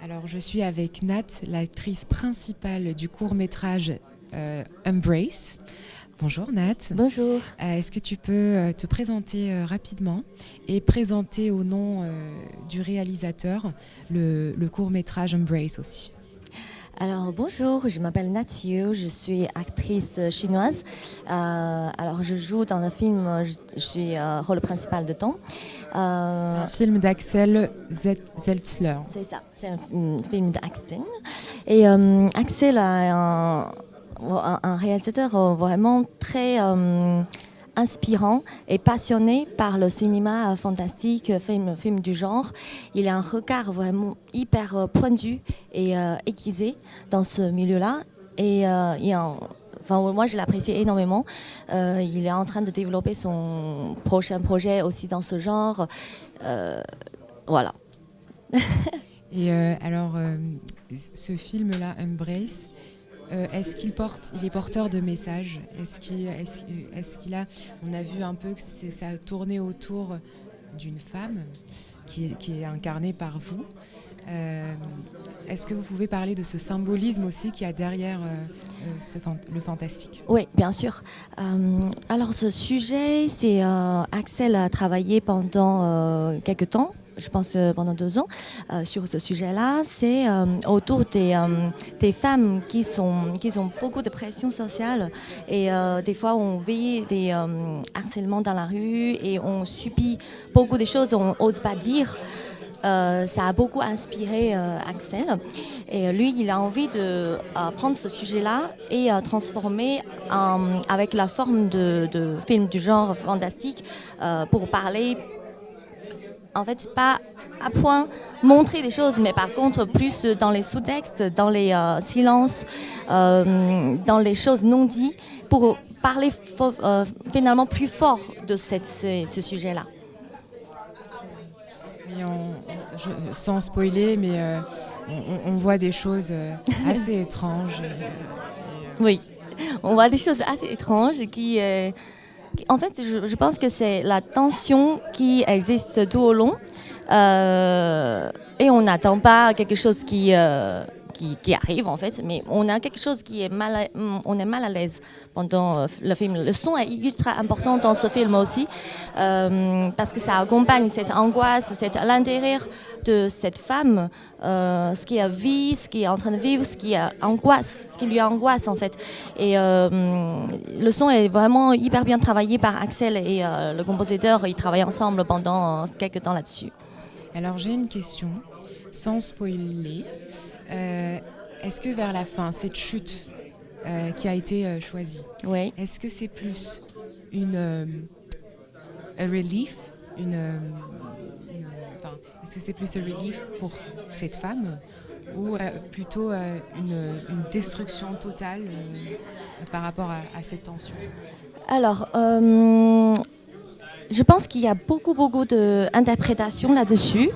Alors, je suis avec Nat, l'actrice principale du court-métrage Embrace. Bonjour Nat. Bonjour. Est-ce que tu peux te présenter rapidement et présenter au nom du réalisateur le court-métrage Embrace aussi? Alors bonjour, je m'appelle Nathieu, je suis actrice chinoise. Alors je joue dans un film, je suis rôle principal dedans. C'est un film d'Axel Zeltzler. C'est ça, c'est un film d'Axel. Et Axel a un réalisateur vraiment très inspirant et passionné par le cinéma fantastique, film du genre. Il a un regard vraiment hyper pointu et aiguisé dans ce milieu-là. Et moi, je l'apprécie énormément. Il est en train de développer son prochain projet aussi dans ce genre. Voilà. Et alors, ce film-là, Embrace, est-ce qu'il est porteur de messages? Est-ce qu'il a, on a vu un peu que ça a tourné autour d'une femme qui est incarnée par vous. Est-ce que vous pouvez parler de ce symbolisme aussi qu'il y a derrière le fantastique? Oui, bien sûr. Alors ce sujet, c'est Axel a travaillé pendant quelques temps. Je pense pendant 2 ans sur ce sujet-là, c'est autour des femmes qui ont beaucoup de pression sociale et des fois on vit des harcèlements dans la rue et on subit beaucoup de choses, on n'ose pas dire. Ça a beaucoup inspiré Axel et lui il a envie de prendre ce sujet-là et transformer avec la forme de film du genre fantastique pour parler. En fait, pas à point montrer des choses, mais par contre plus dans les sous-textes, dans les silences, dans les choses non dites, pour parler finalement plus fort de ce sujet-là. Et sans spoiler, mais on voit des choses assez étranges. Oui, on voit des choses assez étranges qui... En fait, je pense que c'est la tension qui existe tout au long et on n'attend pas quelque chose qui arrive en fait, mais on a quelque chose qui est on est mal à l'aise pendant le film. Le son est ultra important dans ce film aussi parce que ça accompagne cette angoisse, à l'intérieur de cette femme, ce qui vit, ce qui est en train de vivre, ce qui lui angoisse en fait. Et le son est vraiment hyper bien travaillé par Axel et le compositeur, ils travaillent ensemble pendant quelques temps là-dessus. Alors j'ai une question, sans spoiler. Est-ce que vers la fin, cette chute qui a été choisie, oui. Est-ce que c'est plus un relief, est-ce que c'est plus un relief pour cette femme ou plutôt une destruction totale par rapport à cette tension? Alors, je pense qu'il y a beaucoup d'interprétations là-dessus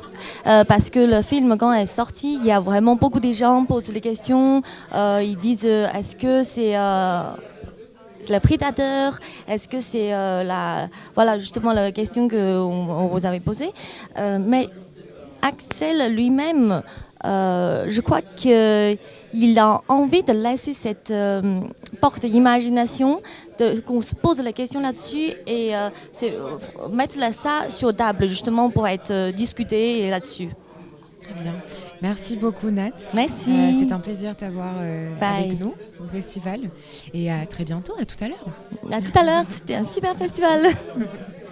parce que le film, quand il est sorti, il y a vraiment beaucoup de gens qui posent des questions. Ils disent est-ce que c'est le prédateur? Est-ce que c'est voilà justement la question qu'on vous avait posée. Mais Axel lui-même, je crois qu'il a envie de laisser cette porte d'imagination, qu'on se pose la question là-dessus et mettre ça sur table justement pour être discuté là-dessus. Très bien. Merci beaucoup Nat. Merci. C'est un plaisir de t'avoir avec nous au festival et à très bientôt, à tout à l'heure. À tout à l'heure, c'était un super festival.